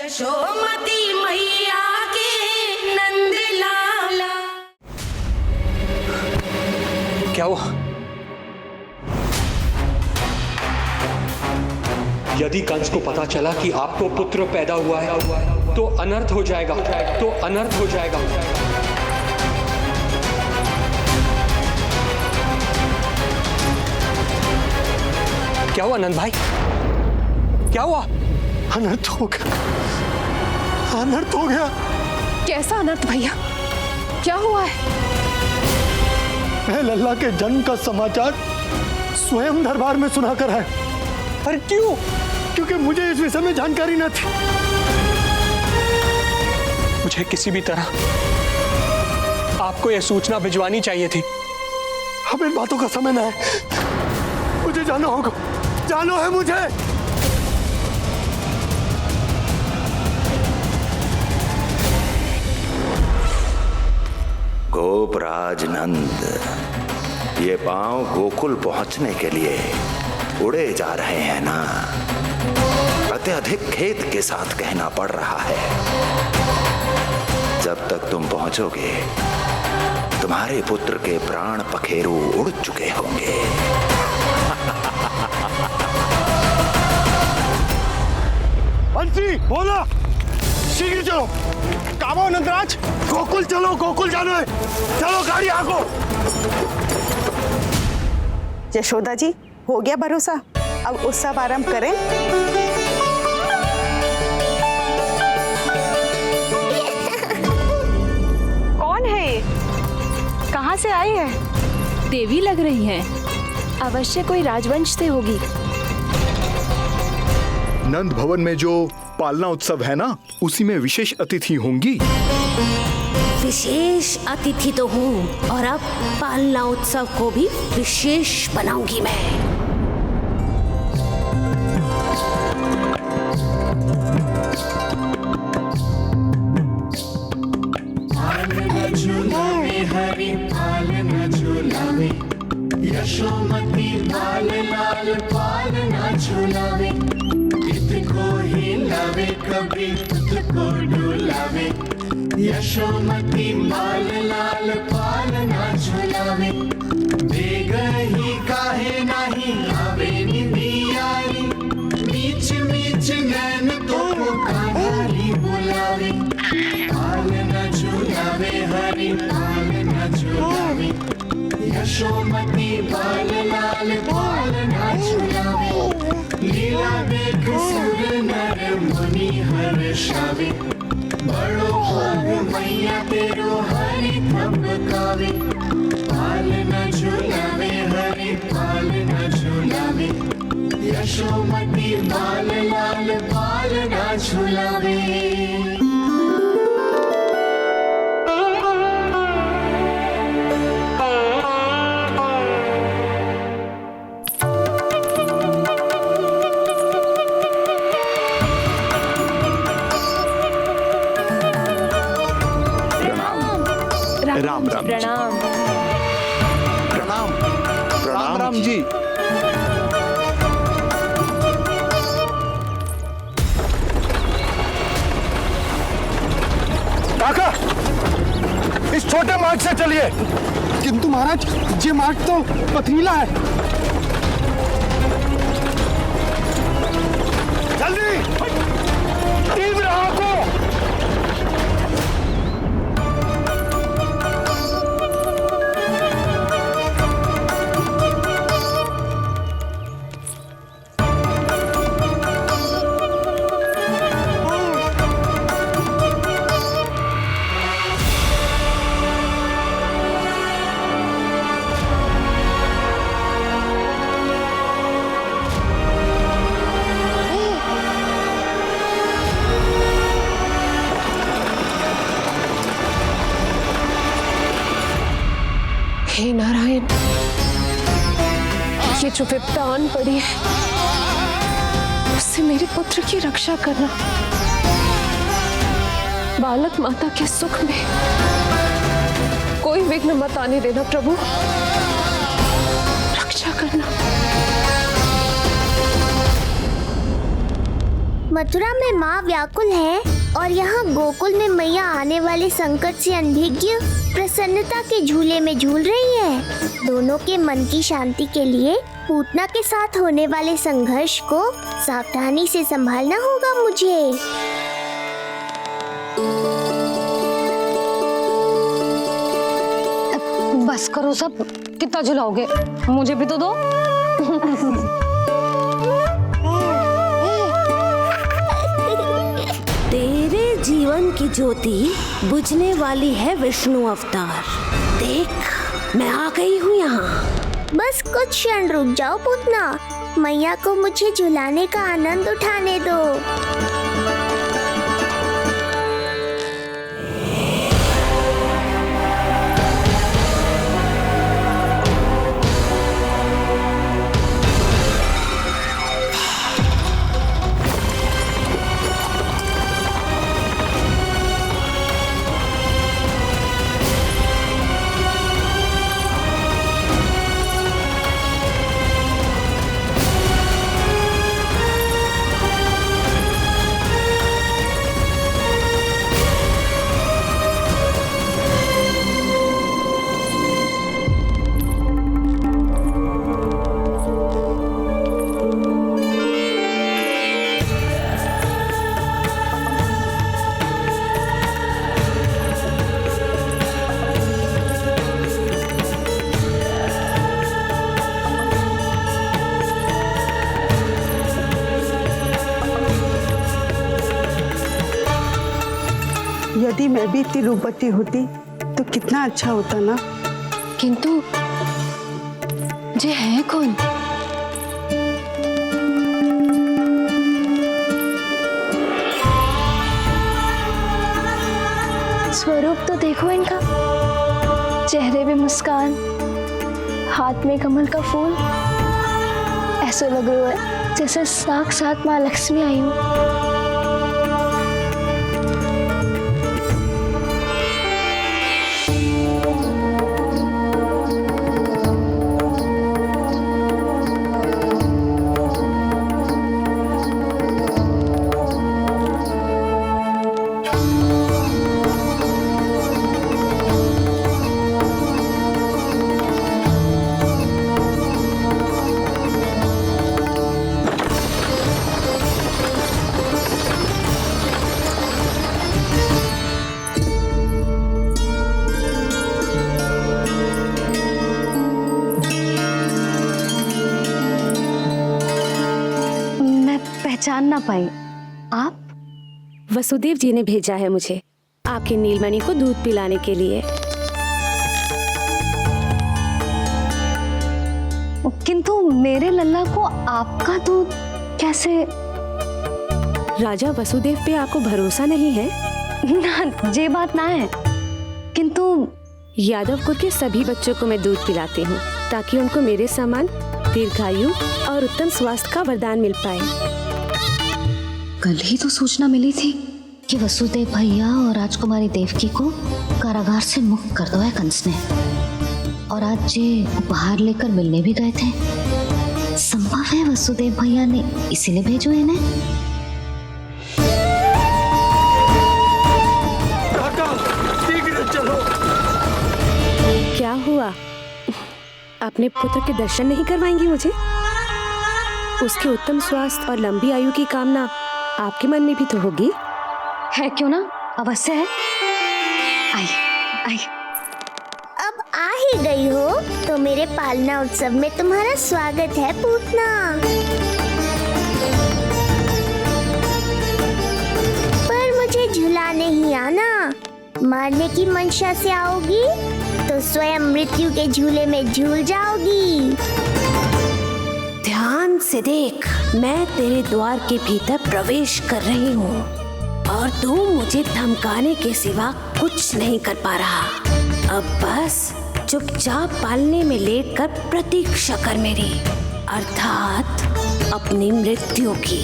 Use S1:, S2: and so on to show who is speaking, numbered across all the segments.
S1: यशोमती मैया के नंद लाला।
S2: क्या हुआ? यदि कंस को पता चला कि आपको पुत्र पैदा हुआ है तो अनर्थ हो जाएगा, तो अनर्थ हो जाएगा। क्या हुआ नंद भाई? क्या हुआ?
S3: अनर्थ हो गया, अनर्थ हो गया।
S4: कैसा अनर्थ भैया? क्या हुआ है?
S3: मैं लल्ला के जन्म का समाचार स्वयं दरबार में सुनाकर आया। पर क्यों? क्योंकि मुझे इस विषय में जानकारी न थी।
S2: मुझे किसी भी तरह आपको यह सूचना भिजवानी चाहिए थी।
S3: अब इन बातों का समय न है, मुझे जाना होगा, जानो है मुझे।
S5: गोपराज नंद, ये पांव गोकुल पहुंचने के लिए उड़े जा रहे हैं ना, अत्यधिक खेद के साथ कहना पड़ रहा है। जब तक तुम पहुंचोगे तुम्हारे पुत्र के प्राण पखेरु उड़ चुके होंगे।
S3: बंसी बोला, शीघ्र चलो। काबो नंदराज, गोकुल चलो, गोकुल जाना है। चलो गाड़ी आगो।
S6: यशोदा जी, हो गया भरोसा, अब उत्सव आरंभ करें। कौन है ये? कहाँ से आई है?
S4: देवी लग रही हैं। अवश्य कोई राजवंश से होगी।
S7: नंद भवन में जो पालना उत्सव है ना, उसी में विशेष अतिथि होंगी।
S1: विशेष अतिथि तो हूँ, और अब पालना उत्सव को भी विशेष बनाऊंगी मैं।
S8: पालना झूलावे हरि पालना झूलावे, यशोमती लाल लाल पालना झूलावे। को हिलावे कभी खुद को डुलावे, यशोमती लाल लाल पालना झूलावे। बेगही काहे नहीं आवे निदियारी, मीच मीच नैन तो काली बुलावे। पालना झूलावे हरि पालना झूलावे, यशोमती लाल लाल पालना झूलावे। लीला देख सुर नर मुनि हर्षावे, बड़ो भाग मैया तेरो हरि थपकावे। पालना झूलावे हरि पालना झूलावे, यशोमती लाल लाल पालना झूलावे।
S7: राम राम
S4: प्रणाम।
S7: प्रणाम राम राम जी।
S3: काका, इस छोटे मार्ग से चलिए। किंतु महाराज, ये मार्ग तो पथरीला है। जल्दी तीव्र आंखों।
S4: हे नारायण, ये जो विपदा आन पड़ी है, उससे मेरे पुत्र की रक्षा करना। बालक माता के सुख में कोई विघ्न मत आने देना प्रभु, रक्षा करना।
S9: मथुरा में माँ व्याकुल है और यहाँ गोकुल में मैया आने वाले संकट से अनभिज्ञ प्रसन्नता के झूले में झूल रही है। दोनों के मन की शांति के लिए पूतना के साथ होने वाले संघर्ष को सावधानी से संभालना होगा मुझे।
S10: बस करो सब, कितना झुलाओगे, मुझे भी तो दो।
S1: तेरे जीवन की ज्योति बुझने वाली है विष्णु अवतार। देख, मैं आ गई हूँ यहाँ।
S9: बस कुछ क्षण रुक जाओ पूतना, मैया को मुझे झुलाने का आनंद उठाने दो।
S6: यदि मैं भी इतनी रूपवती होती तो कितना अच्छा होता ना।
S10: किंतु जे है कौन?
S4: स्वरूप तो देखो इनका, चेहरे पे मुस्कान, हाथ में कमल का फूल। ऐसा लग रहा है जैसे साक्षात माँ लक्ष्मी आई हूँ।
S10: पहचान ना पाई। आप?
S1: वसुदेव जी ने भेजा है मुझे आपके नीलमणि को दूध पिलाने के लिए।
S10: किंतु मेरे लल्ला को आपका दूध कैसे?
S1: राजा वसुदेव पे आपको भरोसा नहीं है?
S10: ना, ये बात ना है। किंतु
S1: यादव कुल के सभी बच्चों को मैं दूध पिलाती हूँ ताकि उनको मेरे समान दीर्घायु और उत्तम स्वास्थ्य का वरदान मिल पाए।
S10: कल ही तो सूचना मिली थी कि वसुदेव भैया और राजकुमारी देवकी को कारागार से मुक्त कर दो है कंस ने, और आज ये उपहार लेकर मिलने भी गए थे। संभव है वसुदेव भैया ने इसीलिए भेजो इन्हें।
S3: चलो।
S1: क्या हुआ? अपने पुत्र के दर्शन नहीं करवाएंगी मुझे? उसके उत्तम स्वास्थ्य और लंबी आयु की कामना आपके मन में भी तो होगी।
S10: है क्यों ना, अवश्य है। आई आई।
S9: अब आ ही गई हो तो मेरे पालना उत्सव में तुम्हारा स्वागत है पूतना। पर मुझे झुलाने ही आना, मारने की मंशा से आओगी तो स्वयं मृत्यु के झूले में झूल जाओगी।
S1: ध्यान से देख, मैं तेरे द्वार के भीतर प्रवेश कर रही हूँ और तू मुझे धमकाने के सिवा कुछ नहीं कर पा रहा। अब बस चुपचाप पालने में लेटकर प्रतीक्षा कर मेरी, अर्थात अपनी मृत्यु की।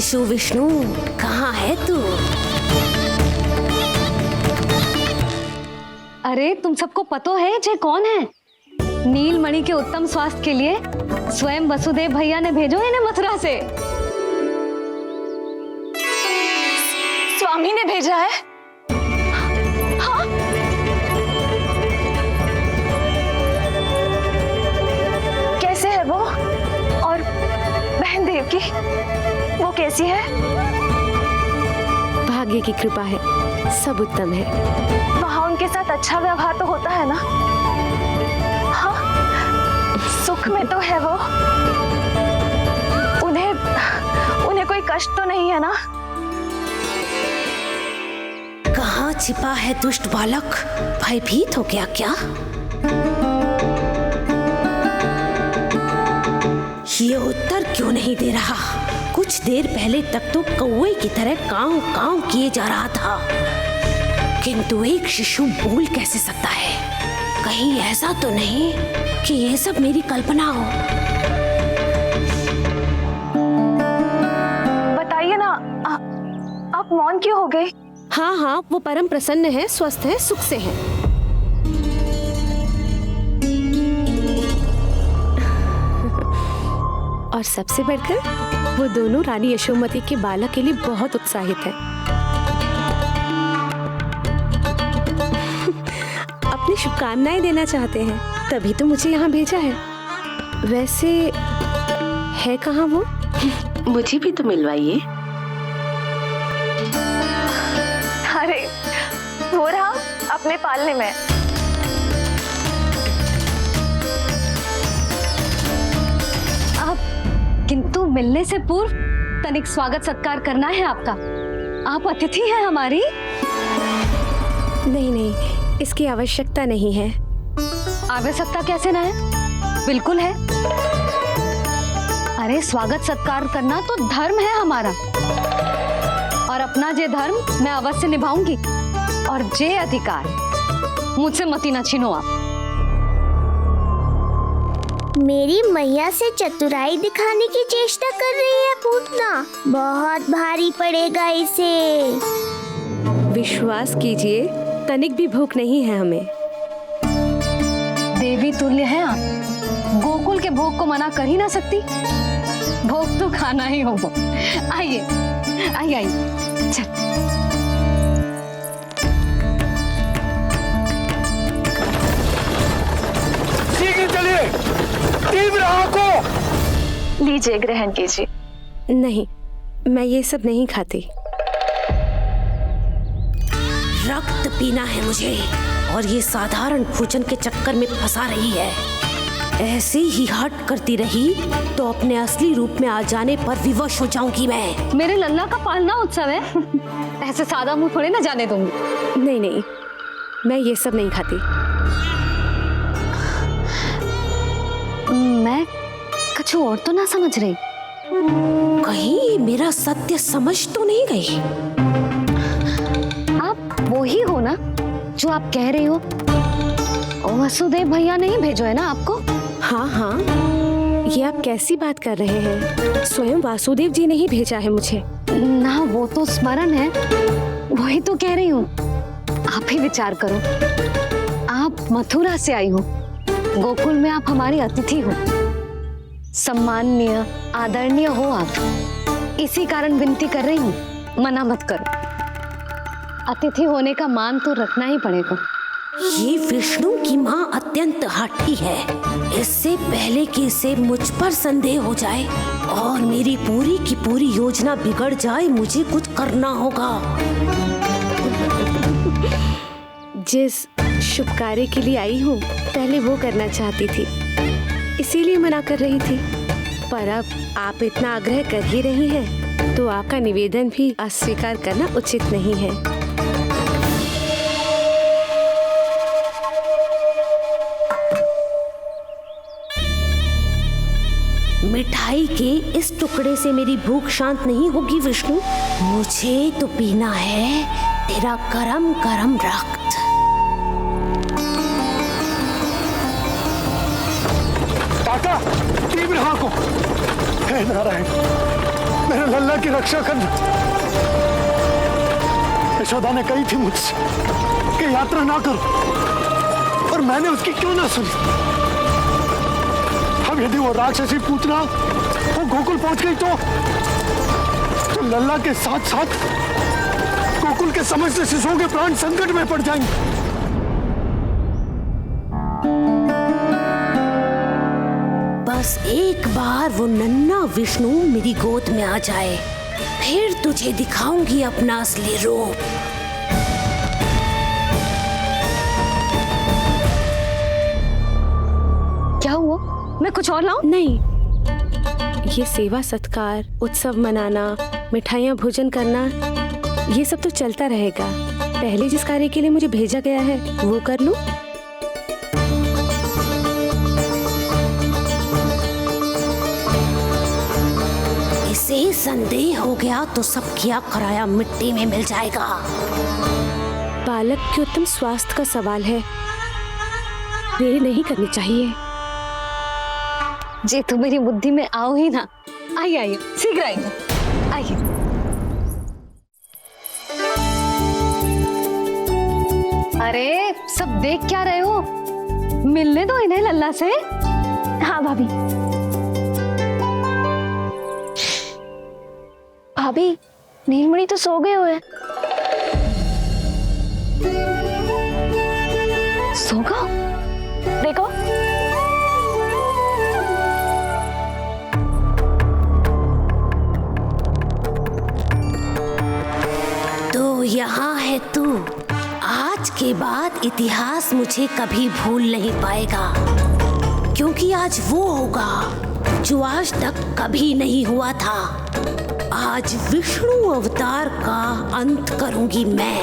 S1: विशु विष्णु, कहाँ है तू?
S10: अरे तुम सबको पता है जे कौन है? नीलमणि के उत्तम स्वास्थ्य के लिए स्वयं वसुदेव भैया ने भेजो इन्हें मथुरा से।
S4: स्वामी ने भेजा है? हाँ? कैसे है वो? और बहन देवकी, वो कैसी है?
S1: भाग्य की कृपा है, सब उत्तम है।
S4: वहाँ उनके साथ अच्छा व्यवहार तो होता है ना? हाँ, सुख में तो है वो। उन्हें कोई कष्ट तो नहीं है ना?
S1: कहाँ छिपा है दुष्ट बालक? भयभीत हो गया क्या? ये उत्तर क्यों नहीं दे रहा? कुछ देर पहले तक तो कौवे की तरह कांव कांव किए जा रहा था, किंतु एक शिशु बोल कैसे सकता है? कहीं ऐसा तो नहीं कि ये सब मेरी कल्पना हो?
S4: बताइए ना, आप मौन क्यों हो गए?
S1: हाँ हाँ, वो परम प्रसन्न है, स्वस्थ है, सुख से है। और सबसे बढ़कर वो दोनों रानी यशोमती के बालक के लिए बहुत उत्साहित है। अपनी शुभकामनाएं देना चाहते हैं, तभी तो मुझे यहाँ भेजा है। वैसे है कहाँ वो? मुझे भी तो मिलवाइए।
S4: अरे वो रहा अपने पालने में।
S10: किंतु मिलने से पूर्व तनिक स्वागत सत्कार करना है आपका। आप अतिथि हैं हमारी।
S1: नहीं नहीं, इसकी आवश्यकता नहीं है।
S10: आवश्यकता कैसे ना है? बिल्कुल है। अरे स्वागत सत्कार करना तो धर्म है हमारा, और अपना जे धर्म मैं अवश्य निभाऊंगी, और जे अधिकार मुझसे मती न छीनो आप।
S9: मेरी मैया से चतुराई दिखाने की चेष्टा कर रही है पूतना। बहुत भारी पड़ेगा इसे।
S1: विश्वास कीजिए, तनिक भी भूख नहीं है हमें।
S10: देवी तुल्य है आप, गोकुल के भोग को मना कर ही ना सकती। भोग तो खाना ही होगा। आइए आइए आइए, चल।
S3: शीघ्र चलिए, तीव्र आंखों।
S4: लीजिए, ग्रहण कीजिए।
S1: नहीं, मैं ये सब नहीं खाती। रक्त पीना है मुझे, और ये साधारण भोजन के चक्कर में फंसा रही है। ऐसे ही हट करती रही तो अपने असली रूप में आ जाने पर विवश हो जाऊंगी मैं।
S10: मेरे लल्ला का पालना उत्सव है, ऐसे सादा मुंह थोड़े ना जाने दूंगी।
S1: नहीं नहीं, मैं ये सब नहीं खाती।
S10: मैं कुछ और तो ना समझ रही।
S1: कहीं मेरा सत्य समझ तो नहीं गई?
S10: आप वो ही हो ना जो आप कह रही हो? वसुदेव भैया ने ही भेजो है ना आपको?
S1: हाँ हाँ, ये आप कैसी बात कर रहे हैं? स्वयं वासुदेव जी ने ही भेजा है मुझे।
S10: ना वो तो स्मरण है, वही तो कह रही हूँ। आप ही विचार करो, आप मथुरा से आई हो, गोकुल में आप हमारी अतिथि हो, सम्माननीय आदरणीय हो आप। इसी कारण विनती कर रही हूँ, मना मत करो। अतिथि होने का मान तो रखना ही पड़ेगा।
S1: ये विष्णु की माँ अत्यंत हठी है। इससे पहले कि इसे मुझ पर संदेह हो जाए और मेरी पूरी की पूरी योजना बिगड़ जाए, मुझे कुछ करना होगा। जिस शुभ कार्य के लिए आई हूँ, पहले वो करना चाहती थी, इसीलिए मना कर रही थी। पर अब आप इतना आग्रह कर ही रही हैं, तो आपका निवेदन भी अस्वीकार करना उचित नहीं है। मिठाई के इस टुकड़े से मेरी भूख शांत नहीं होगी विष्णु। मुझे तो पीना है तेरा गरम गरम रक्त।
S3: काका, तीव्र आंखों। हे नारायण, मेरे लल्ला की रक्षा करना। यशोदा ने कही थी मुझसे कि यात्रा ना करो, और मैंने उसकी क्यों ना सुनी। अब यदि वो राक्षसी पूतना वो गोकुल पहुंच गई तो लल्ला के साथ साथ गोकुल के समस्त शिशुओं के प्राण संकट में पड़ जाएंगे।
S1: बस एक बार वो नन्हा विष्णु मेरी गोद में आ जाए, फिर तुझे दिखाऊंगी अपना असली रूप।
S10: क्या हुआ? मैं कुछ और लाऊं?
S1: नहीं, ये सेवा सत्कार, उत्सव मनाना, मिठाइयाँ भोजन करना, ये सब तो चलता रहेगा। पहले जिस कार्य के लिए मुझे भेजा गया है वो कर लूं। इसे संदेह हो गया तो सब किया कराया मिट्टी में मिल जाएगा। बालक के उत्तम स्वास्थ्य का सवाल है, देरी नहीं करनी चाहिए।
S10: जे तुम मेरी बुद्धि में आओ ही ना। आइए आइए, शीघ्र आइए, आइए। अरे सब देख क्या रहे हो? मिलने दो इन्हें लल्ला से।
S4: हाँ भाभी। भाभी, नीलमणि तो सो गए हुए।
S10: सो गो?
S4: देखो।
S1: तो यहाँ है तू। आज के बाद इतिहास मुझे कभी भूल नहीं पाएगा, क्योंकि आज वो होगा जो आज तक कभी नहीं हुआ था। आज विष्णु अवतार का अंत करूंगी मैं।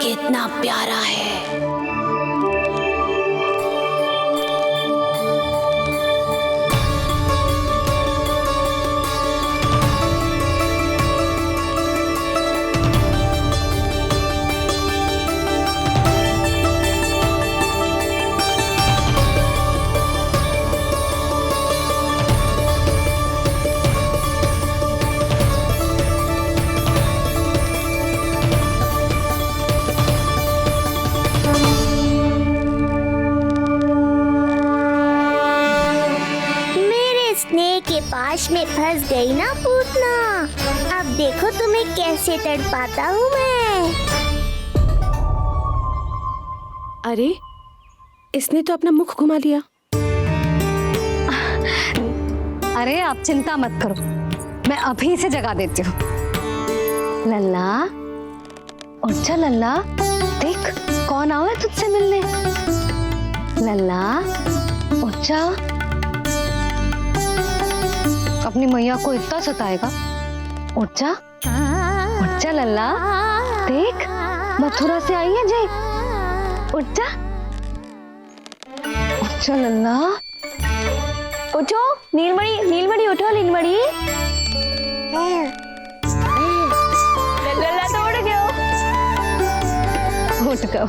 S1: कितना प्यारा है।
S9: पाश में फंस गई ना पूतना। अब देखो तुम्हें कैसे तड़पाता हूँ मैं।
S1: अरे, इसने तो अपना मुख घुमा लिया।
S10: अरे आप चिंता मत करो, मैं अभी इसे जगा देती हूँ। लल्ला, उठ जा लल्ला, देख कौन आया है तुझसे मिलने। लल्ला, उठ जा। अपनी मैया को इतना सताएगा? उठ जा, उठ जा लल्ला, देख मथुरा से आई है जय। उठ जा, उठ जा लल्ला।
S4: उठो नीलमणि, नीलमणि उठो नीलमणि। लल्ला तो उठ गयो।
S10: उठ गयो।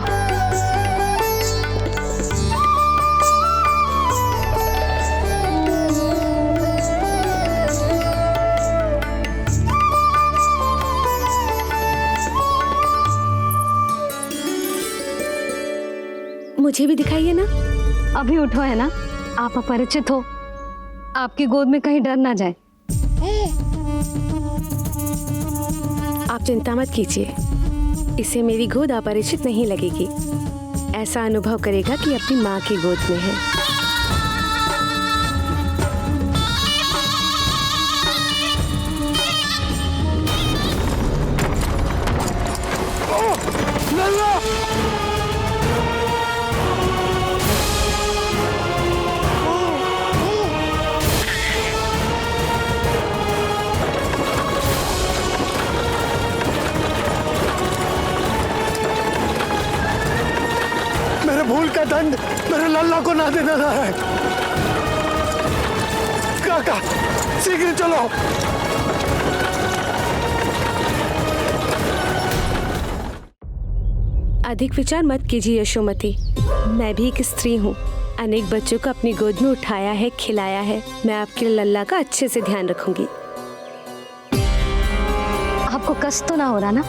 S1: मुझे भी दिखाइए ना।
S10: अभी उठो है ना, आप अपरिचित हो, आपकी गोद में कहीं डर ना जाए।
S1: आप चिंता मत कीजिए, इसे मेरी गोद अपरिचित नहीं लगेगी। ऐसा अनुभव करेगा कि अपनी माँ की गोद में है।
S3: भूल का दंड मेरे लल्ला को ना देना है। काका, शीघ्र चलो।
S1: अधिक विचार मत कीजिए यशोमती। मैं भी एक स्त्री हूँ, अनेक बच्चों को अपनी गोद में उठाया है, खिलाया है। मैं आपके लल्ला का अच्छे से ध्यान रखूंगी।
S10: आपको कष्ट तो ना हो रहा ना?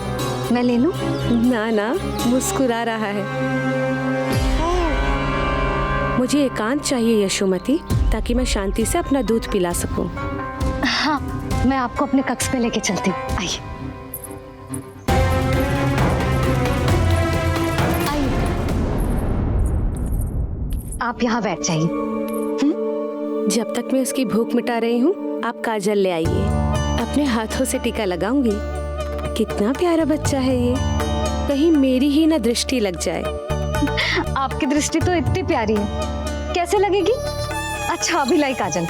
S10: मैं ले लूं?
S1: ना ना, मुस्कुरा रहा है। मुझे एकांत चाहिए यशोमती, ताकि मैं शांति से अपना दूध पिला सकूं।
S10: हाँ, मैं आपको अपने कक्ष में लेके चलती हूँ। आइए। आप यहाँ बैठ जाइए।
S1: जब तक मैं उसकी भूख मिटा रही हूँ, आप काजल ले आइए। अपने हाथों से टीका लगाऊंगी। कितना प्यारा बच्चा है ये, कहीं मेरी ही ना दृष्टि लग जाए।
S10: आपकी दृष्टि तो इतनी प्यारी है, कैसे लगेगी? अच्छा, अभी लाई काजल।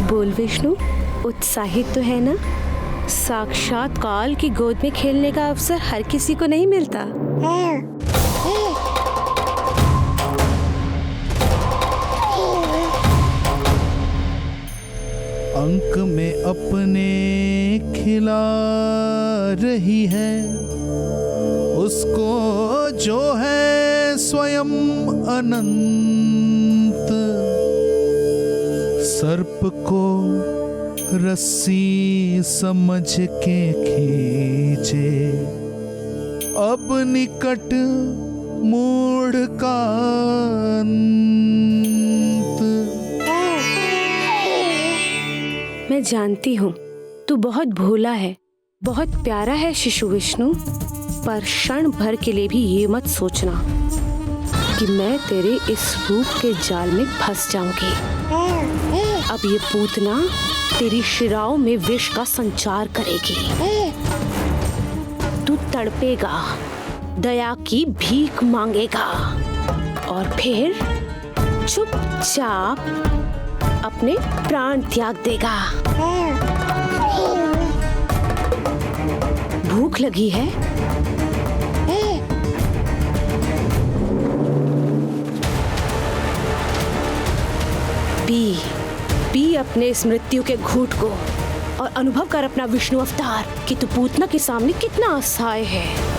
S1: बोल विष्णु, उत्साहित तो है ना? साक्षात काल की गोद में खेलने का अवसर हर किसी को नहीं मिलता।
S8: अंक में अपने खिला रही है, उसको जो है स्वयं अनंत। सर्प को रस्सी समझ के खींचे, अब निकट मूढ़ का अंत।
S1: मैं जानती हूँ तू बहुत भोला है, बहुत प्यारा है शिशु विष्णु, पर क्षण भर के लिए भी ये मत सोचना कि मैं तेरे इस रूप के जाल में फंस जाऊंगी। अब ये पूतना तेरी शिराओं में विष का संचार करेगी। तू तड़पेगा, दया की भीख मांगेगा और फिर चुपचाप अपने प्राण त्याग देगा। भूख लगी है? पी पी अपने इस मृत्यु के घूंट को और अनुभव कर अपना विष्णु अवतार कि तू पूतना के सामने कितना असहाय है।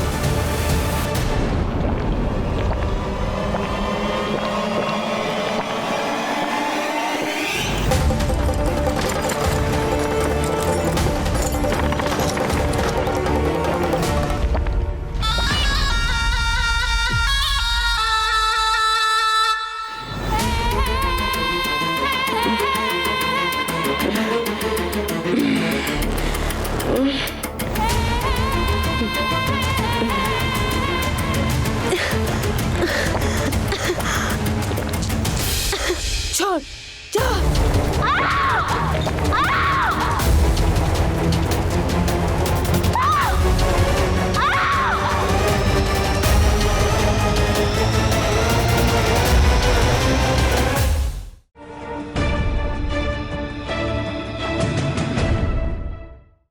S1: छोड़, जा।